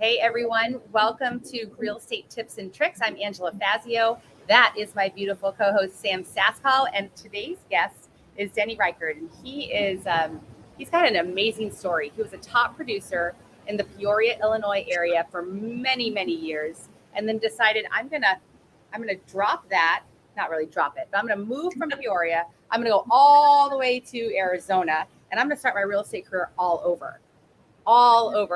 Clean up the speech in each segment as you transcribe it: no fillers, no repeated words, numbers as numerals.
Hey everyone, welcome to Real Estate Tips and Tricks. I'm Angela Fazio. That is my beautiful co-host Sam Saskal, and today's guest is Denny Reichard. And he's got an amazing story. He was a top producer in the Peoria, Illinois area for many, many years, and then decided I'm gonna drop that, not really drop it, but I'm gonna move from Peoria. I'm gonna go all the way to Arizona, and I'm gonna start my real estate career all over.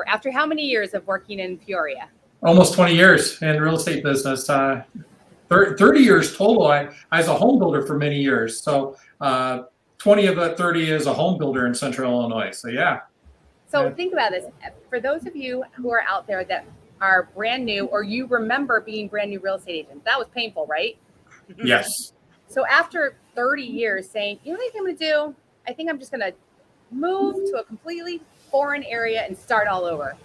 After how many years of working in Peoria? Almost 20 years in real estate business. 30 years total. I was a home builder for many years. So 20 of that 30 is a home builder in Central Illinois. So yeah. So think about this. For those of you who are out there that are brand new, or you remember being brand new real estate agents, that was painful, right? Yes. So after 30 years saying, you know what I'm going to do? I think I'm just going to move to a completely foreign area and start all over.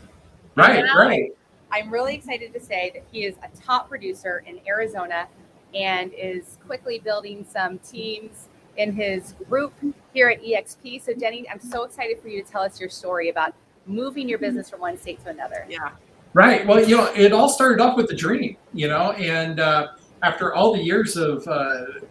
Right. I'm really excited to say that he is a top producer in Arizona and is quickly building some teams in his group here at EXP. So Denny, I'm so excited for you to tell us your story about moving your business from one state to another. Yeah. Right. Well, it all started off with a dream, and after all the years of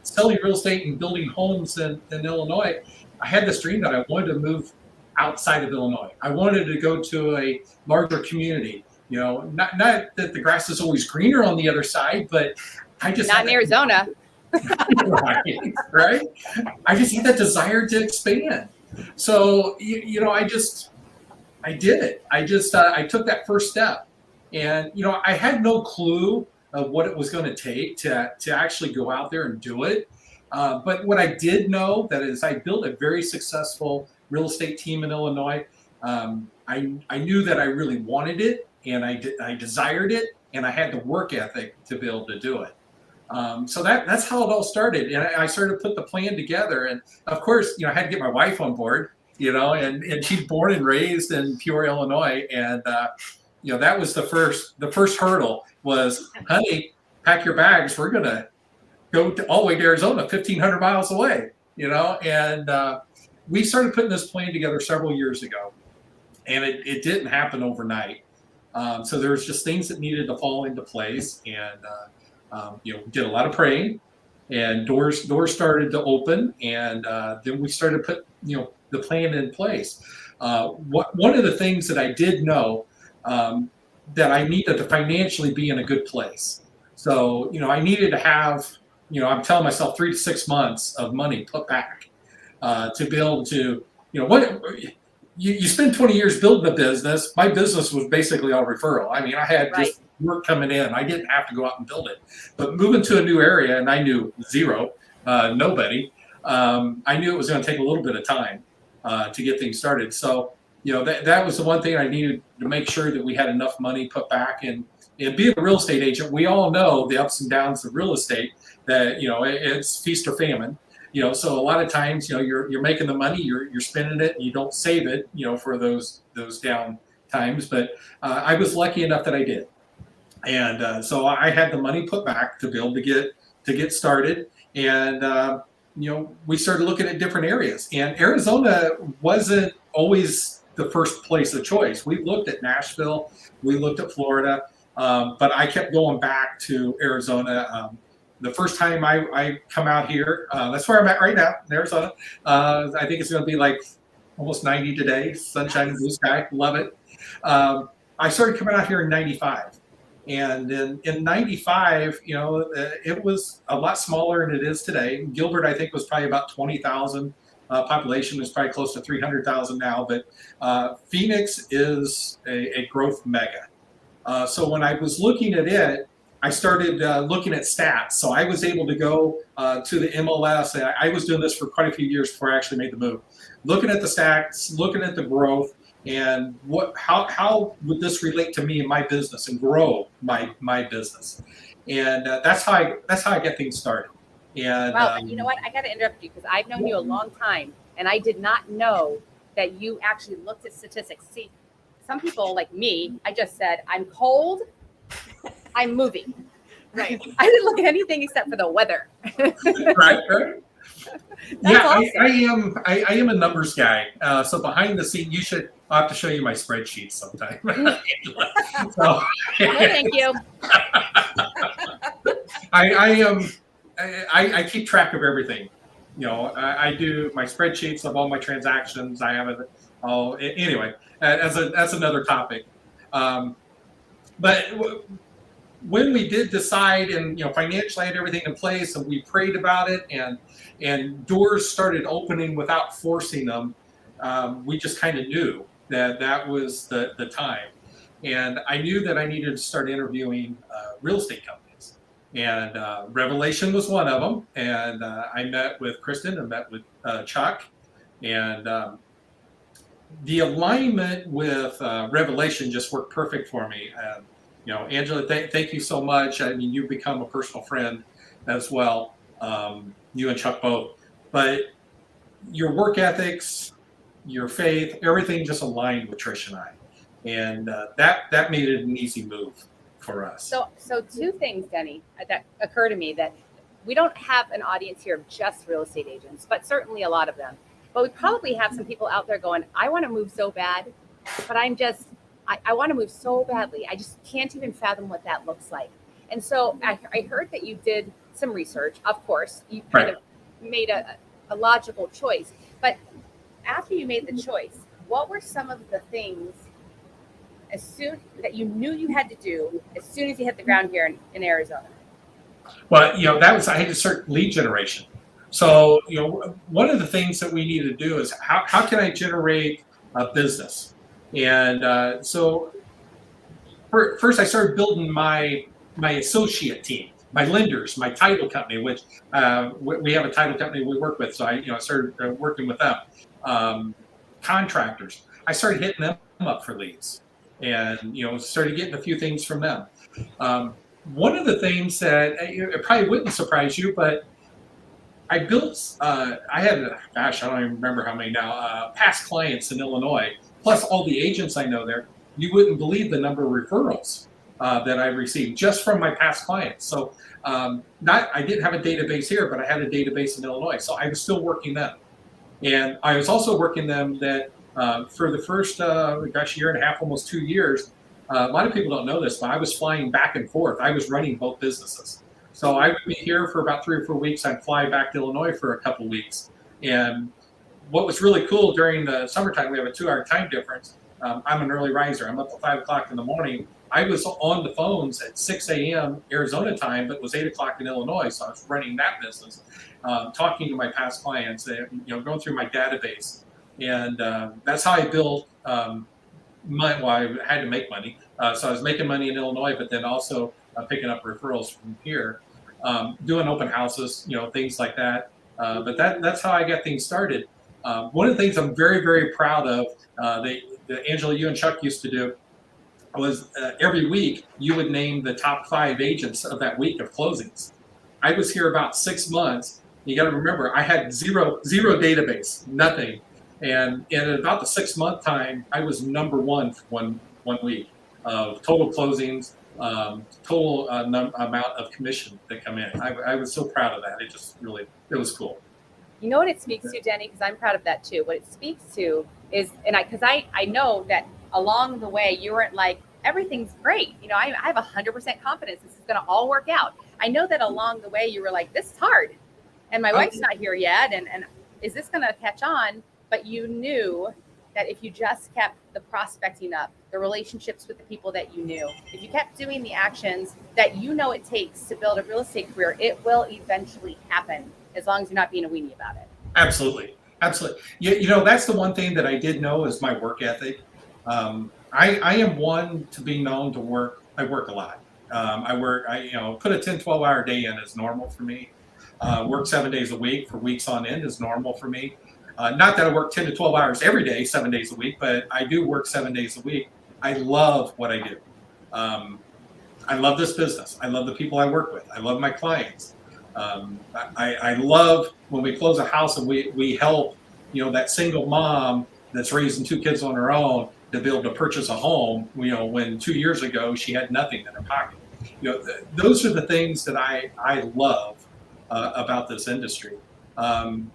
selling real estate and building homes in Illinois, I had this dream that I wanted to move outside of Illinois. I wanted to go to a larger community. Not that the grass is always greener on the other side, but I just not in Arizona. right. I just had that desire to expand. So I did it. I took that first step, and I had no clue of what it was going to take to actually go out there and do it. But what I did know that is I built a very successful real estate team in Illinois. I knew that I really wanted it, and I desired it, and I had the work ethic to be able to do it. So that's how it all started. And I started to put the plan together. And of course, I had to get my wife on board, and she's born and raised in Peoria, Illinois. And, that was the first hurdle was, honey, pack your bags. We're going to go all the way to Arizona, 1,500 miles away, and we started putting this plan together several years ago, and it didn't happen overnight. So there was just things that needed to fall into place, and did a lot of praying, and doors started to open, and then we started to put the plan in place. One of the things that I did know that I needed to financially be in a good place. So I needed to have I'm telling myself 3 to 6 months of money put back to be able to what. You spend 20 years building a business. My business was basically all referral. I mean, I had just work coming in. I didn't have to go out and build it. But moving to a new area, and I knew zero, nobody, I knew it was going to take a little bit of time to get things started. So, that was the one thing I needed to make sure that we had enough money put back. And being a real estate agent, we all know the ups and downs of real estate, that, it's feast or famine. So a lot of times, you're making the money, you're spending it, and you don't save it, for those down times. But I was lucky enough that I did, and so I had the money put back to be able to get started. And we started looking at different areas, and Arizona wasn't always the first place of choice. We looked at Nashville, we looked at Florida, but I kept going back to Arizona. The first time I come out here, that's where I'm at right now in Arizona. I think it's going to be like almost 90 today, sunshine and blue sky, love it. I started coming out here in 95. And in 95, it was a lot smaller than it is today. Gilbert, I think, was probably about 20,000. Population is probably close to 300,000 now. But Phoenix is a growth mega. So when I was looking at it, I started looking at stats. So I was able to go to the MLS. And I was doing this for quite a few years before I actually made the move. Looking at the stats, looking at the growth, and how would this relate to me and my business and grow my business. And that's how I get things started. And wow, you know what? I got to interrupt you because I've known you a long time, and I did not know that you actually looked at statistics. See, some people like me, I just said, I'm cold, I'm moving. Right. I didn't look at anything except for the weather. Right. Yeah, awesome. I am a numbers guy. So behind the scene, you should I'll have to show you my spreadsheet sometime. So, No, thank you. I keep track of everything. I do my spreadsheets of all my transactions. I have it. Oh, anyway, that's another topic. But when we did decide, and financially I had everything in place, and we prayed about it, and doors started opening without forcing them, we just kind of knew that was the time. And I knew that I needed to start interviewing real estate companies. And Revelation was one of them. And I met with Kristen and met with Chuck. And the alignment with Revelation just worked perfect for me. Angela, thank you so much. I mean, you've become a personal friend as well. You and Chuck both. But your work ethics, your faith, everything just aligned with Trish and I. And that made it an easy move for us. So two things, Denny, that occur to me, that we don't have an audience here of just real estate agents, but certainly a lot of them. But we probably have some people out there going, I want to move so bad, but I want to move so badly. I just can't even fathom what that looks like. And so I heard that you did some research. Of course, you kind of made a logical choice. But after you made the choice, what were some of the things that you knew you had to do as soon as you hit the ground here in Arizona? Well, I had to start lead generation. So, one of the things that we need to do is how can I generate a business? And so first I started building my associate team, my lenders, my title company, which we have a title company we work with. So I started working with them. Contractors, I started hitting them up for leads, and started getting a few things from them. One of the things that it probably wouldn't surprise you, but I built, I had, I don't even remember how many now, past clients in Illinois, plus all the agents I know there. You wouldn't believe the number of referrals that I received just from my past clients. So I didn't have a database here, but I had a database in Illinois. So I was still working them. And I was also working them that for the first, year and a half, almost 2 years, a lot of people don't know this, but I was flying back and forth. I was running both businesses. So I would be here for about 3 or 4 weeks. I'd fly back to Illinois for a couple of weeks. And what was really cool during the summertime, we have a 2-hour time difference. I'm an early riser. I'm up at 5 o'clock in the morning. I was on the phones at 6 a.m. Arizona time, but it was 8 o'clock in Illinois. So I was running that business, talking to my past clients, going through my database. And that's how I built I had to make money. So I was making money in Illinois, but then also picking up referrals from here, doing open houses, things like that. But that's how I got things started. One of the things I'm very, very proud of that Angela, you and Chuck used to do was every week you would name the top 5 agents of that week of closings. I was here about 6 months. You got to remember, I had zero database, nothing. And in about the 6-month time, I was number 1 for one week of total closings, total amount of commission that come in. I was so proud of that. It was cool. You know what it speaks to, Denny, because I'm proud of that too. What it speaks to is, because I know that along the way you weren't like, everything's great. I have 100% confidence this is going to all work out. I know that along the way you were like, this is hard, and my wife's not here yet, and is this going to catch on? But you knew that if you just kept the prospecting up, the relationships with the people that you knew, if you kept doing the actions that it takes to build a real estate career, it will eventually happen, as long as you're not being a weenie about it. Absolutely. That's the one thing that I did know is my work ethic. I am one to be known to work. I work a lot. Put a 10, 12-hour day in is normal for me. Work 7 days a week for weeks on end is normal for me. Not that I work 10 to 12 hours every day, 7 days a week, but I do work 7 days a week. I love what I do. I love this business. I love the people I work with. I love my clients. I love when we close a house and we help, that single mom that's raising 2 kids on her own to be able to purchase a home, when 2 years ago she had nothing in her pocket. Those are the things that I love about this industry.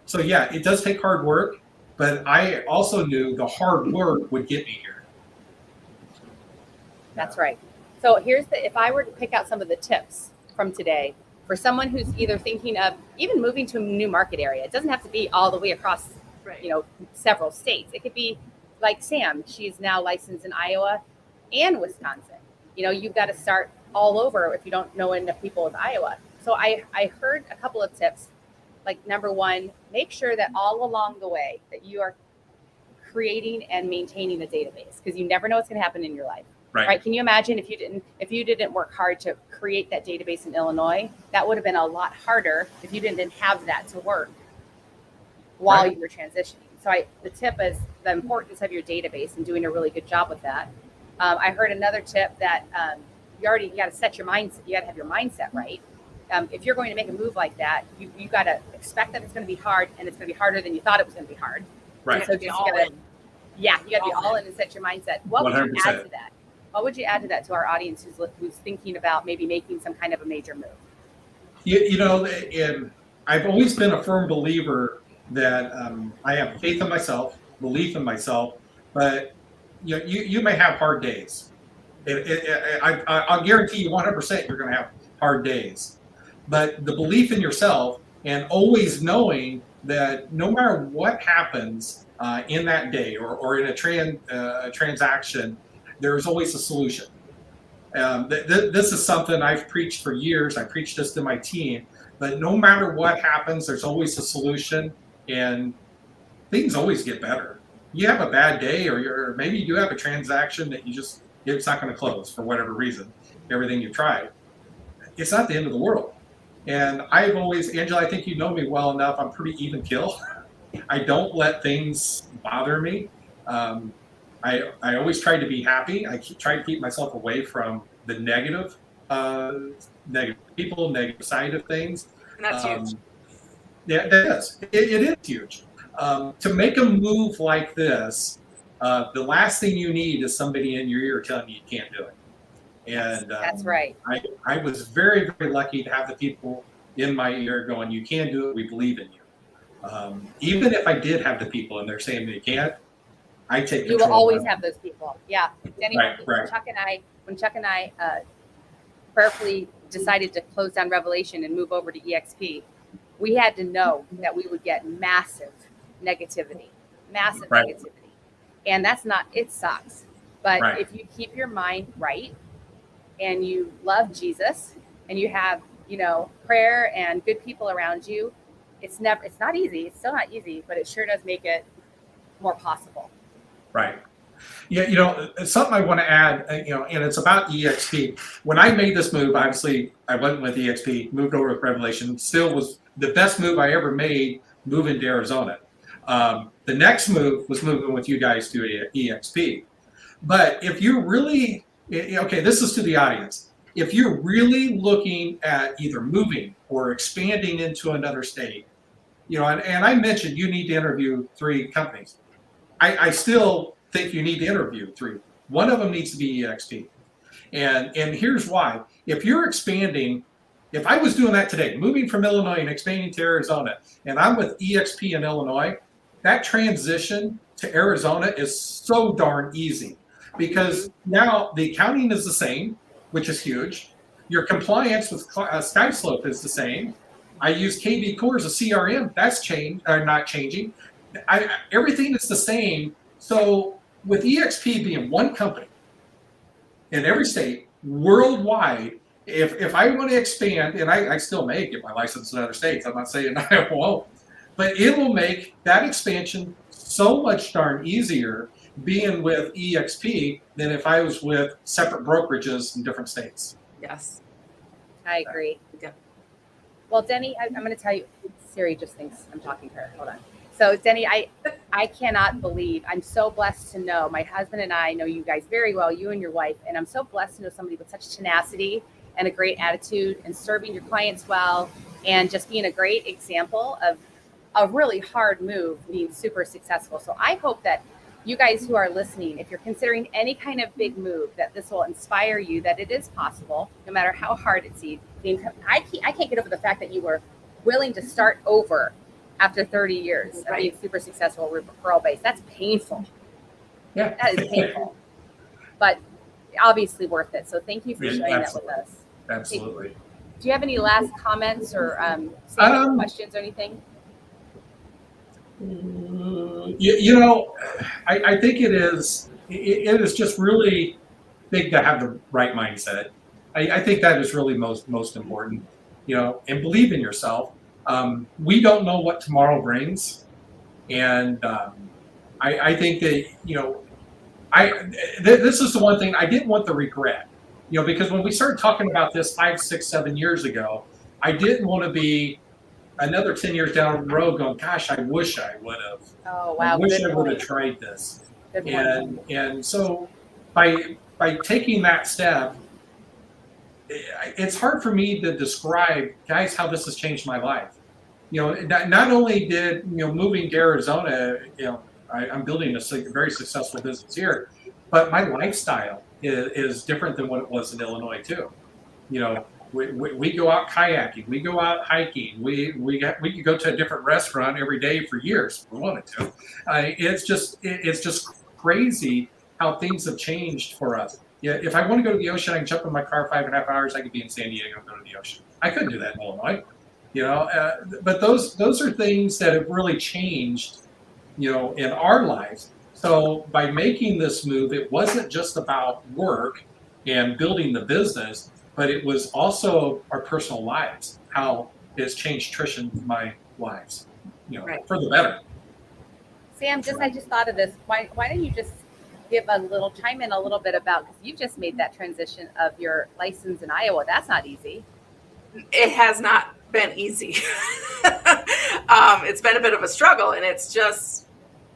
So yeah, it does take hard work. but I also knew the hard work would get me here. That's right. So if I were to pick out some of the tips from today for someone who's either thinking of even moving to a new market area, it doesn't have to be all the way across, several states. It could be like Sam. She's now licensed in Iowa and Wisconsin. You've got to start all over if you don't know enough people with Iowa. So I heard a couple of tips. Like number one, make sure that all along the way that you are creating and maintaining a database, because you never know what's going to happen in your life. Right? Can you imagine if you didn't work hard to create that database in Illinois? That would have been a lot harder if you didn't have that to work while you were transitioning. So the tip is the importance of your database and doing a really good job with that. I heard another tip that you got to set your mindset. You got to have your mindset right. If you're going to make a move like that, you got to expect that it's going to be hard, and it's going to be harder than you thought it was going to be hard. Right. And so you got to be all in and set your mindset. What would 100%. you add to that? What would you add to that to our audience who's thinking about maybe making some kind of a major move? I've always been a firm believer that I have faith in myself, belief in myself, but you may have hard days. I'll guarantee you 100% you're going to have hard days. But the belief in yourself and always knowing that no matter what happens in that day or in a transaction, there's always a solution. This is something I've preached for years. I preach this to my team. But no matter what happens, there's always a solution, and things always get better. You have a bad day, or maybe you have a transaction that it's not going to close for whatever reason. Everything you tried, it's not the end of the world. And I've always, Angela, I think you know me well enough. I'm pretty even kill. I don't let things bother me. I always try to be happy. I try to keep myself away from the negative people, negative side of things. And that's huge. Yeah, that is. It is huge. To make a move like this, the last thing you need is somebody in your ear telling you you can't do it. And that's right. I was very, very lucky to have the people in my ear going, "You can do it. We believe in you." Even if I did have the people and they're saying they can't, I take control. You will always have those people. Yeah, Denny. Right. When Chuck and I prayerfully decided to close down Revelation and move over to EXP, we had to know that we would get massive negativity, and that's not. It sucks. But if you keep your mind right, and you love Jesus, and you have, prayer and good people around you, it's not easy. It's still not easy, but it sure does make it more possible. Right. Yeah. Something I want to add, and it's about EXP. When I made this move, obviously I went with EXP, moved over with Revelation, still was the best move I ever made, moving to Arizona. The next move was moving with you guys to EXP. But if you're really, this is to the audience. If you're really looking at either moving or expanding into another state, and I mentioned you need to interview 3 companies. I still think you need to interview 3. One of them needs to be EXP. And here's why. If you're expanding, if I was doing that today, moving from Illinois and expanding to Arizona, and I'm with EXP in Illinois, that transition to Arizona is so darn easy. Because now the accounting is the same, which is huge. Your compliance with SkySlope is the same. I use KV Core as a CRM. That's not changing. Everything is the same. So with EXP being one company in every state, worldwide, if I want to expand, and I still may get my license in other states, I'm not saying I won't, but it will make that expansion so much darn easier being with EXP than if I was with separate brokerages in different states. Yes. I agree. Yeah. Well, Denny, I'm going to tell you, Siri just thinks I'm talking to her. Hold on. So, Denny, I cannot believe, I'm so blessed to know, my husband and I know you guys very well, you and your wife, and I'm so blessed to know somebody with such tenacity and a great attitude and serving your clients well and just being a great example of a really hard move being super successful. So I hope that you guys who are listening, if you're considering any kind of big move, that this will inspire you that it is possible, no matter how hard it seems. I can't get over the fact that you were willing to start over after 30 years of being super successful referral base. That's painful. Yeah. That is painful, but obviously worth it. So thank you for sharing that with us. Absolutely. Do you have any last comments or questions or anything? I think it is just really big to have the right mindset. I think that is really most important, and believe in yourself. We don't know what tomorrow brings. And I think that, this is the one thing I didn't want the regret, because when we started talking about this 5, 6, 7 years ago, I didn't want to be another 10 years down the road going, gosh, I wish I would have. Oh, wow. I wish I would have tried this. And so by taking that step, it's hard for me to describe, guys, how this has changed my life. Not only did, moving to Arizona, I'm building a very successful business here, but my lifestyle is different than what it was in Illinois too. We go out kayaking, we go out hiking, we could go to a different restaurant every day for years if we wanted to. It's just crazy how things have changed for us. Yeah, if I want to go to the ocean, I can jump in my car 5.5 hours. I could be in San Diego and go to the ocean. I couldn't do that in Illinois. But those are things that have really changed, in our lives. So by making this move, it wasn't just about work and building the business, but it was also our personal lives, how it's changed Trish and my lives, for the better. Sam, I just thought of this. Why don't you just chime in a little bit about, because you just made that transition of your license in Iowa. That's not easy. It has not been easy. It's been a bit of a struggle, and it's just,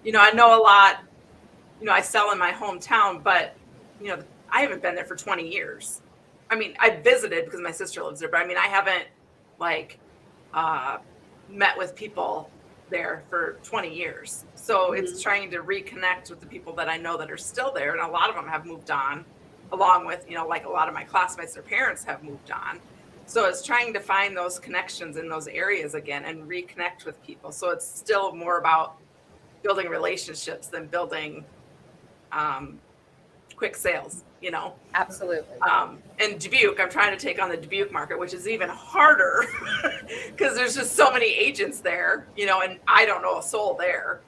I know a lot, I sell in my hometown, but, I haven't been there for 20 years. I mean, I visited because my sister lives there, but I haven't met with people there for 20 years. So it's trying to reconnect with the people that I know that are still there. And a lot of them have moved on, along with, like a lot of my classmates, their parents have moved on. So it's trying to find those connections in those areas again and reconnect with people. So it's still more about building relationships than building quick sales, Absolutely. And Dubuque, I'm trying to take on the Dubuque market, which is even harder because there's just so many agents there, and I don't know a soul there,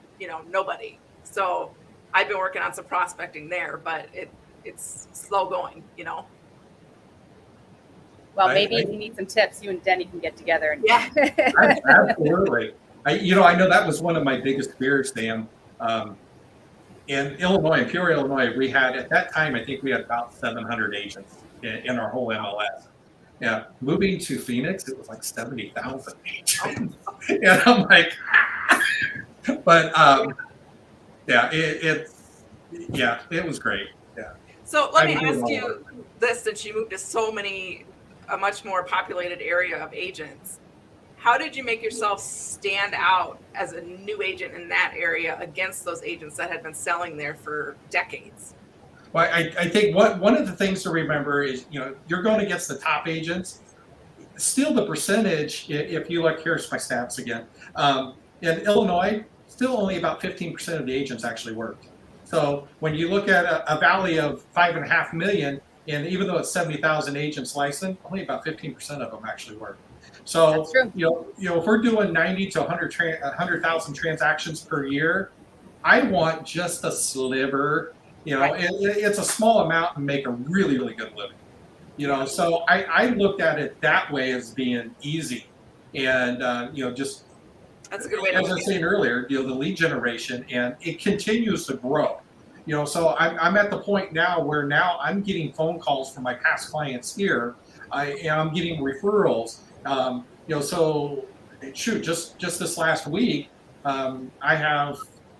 nobody. So I've been working on some prospecting there, but it's slow going, Well, maybe if you need some tips, you and Denny can get together. Yeah, absolutely. I know that was one of my biggest fears, Sam. In Illinois, in Peoria, Illinois, we had, at that time, I think we had about 700 agents in our whole MLS. Yeah, moving to Phoenix, it was like 70,000 agents. And I'm like, but it was great. Yeah. So let me ask you this, since you moved to a much more populated area of agents, how did you make yourself stand out as a new agent in that area against those agents that had been selling there for decades? Well, I think one of the things to remember is, you're going against the top agents. Still, the percentage, if you look, here's my stats again. In Illinois, still only about 15% of the agents actually worked. So when you look at a valley of 5.5 million, and even though it's 70,000 agents licensed, only about 15% of them actually work. So, if we're doing 90 to 100,000 transactions per year, I want just a sliver. It's a small amount and make a really, really good living. So I looked at it that way as being easy, and just that's a good way to. As I was saying earlier, the lead generation, and it continues to grow. So I'm at the point now where I'm getting phone calls from my past clients here, and I'm getting referrals. So shoot, just this last week, I have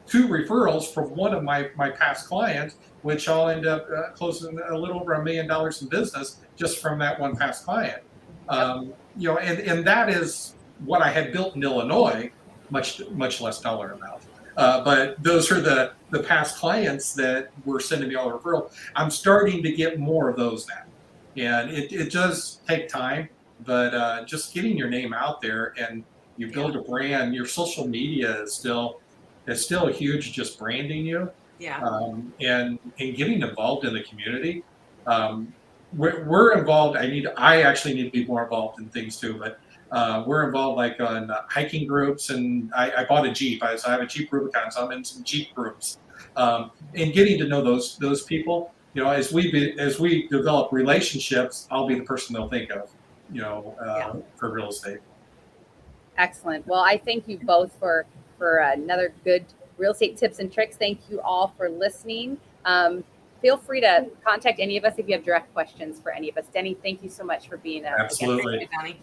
2 referrals from one of my past clients, which I'll end up closing a little over $1 million in business just from that one past client. And that is what I had built in Illinois, much less dollar amount. But those are the past clients that were sending me all the referrals. I'm starting to get more of those now. And it does take time, but just getting your name out there and You build a brand. Your social media is still huge, just branding you. Yeah. And getting involved in the community. We're involved. I actually need to be more involved in things too, but we're involved like on hiking groups, and I bought a Jeep. So I have a Jeep Rubicon, so I'm in some Jeep groups, and getting to know those people. As we develop relationships, I'll be the person they'll think of, for real estate. Excellent. Well, I thank you both for another good real estate tips and tricks. Thank you all for listening. Feel free to contact any of us if you have direct questions for any of us. Denny, thank you so much for being a Absolutely. Thank you, Denny.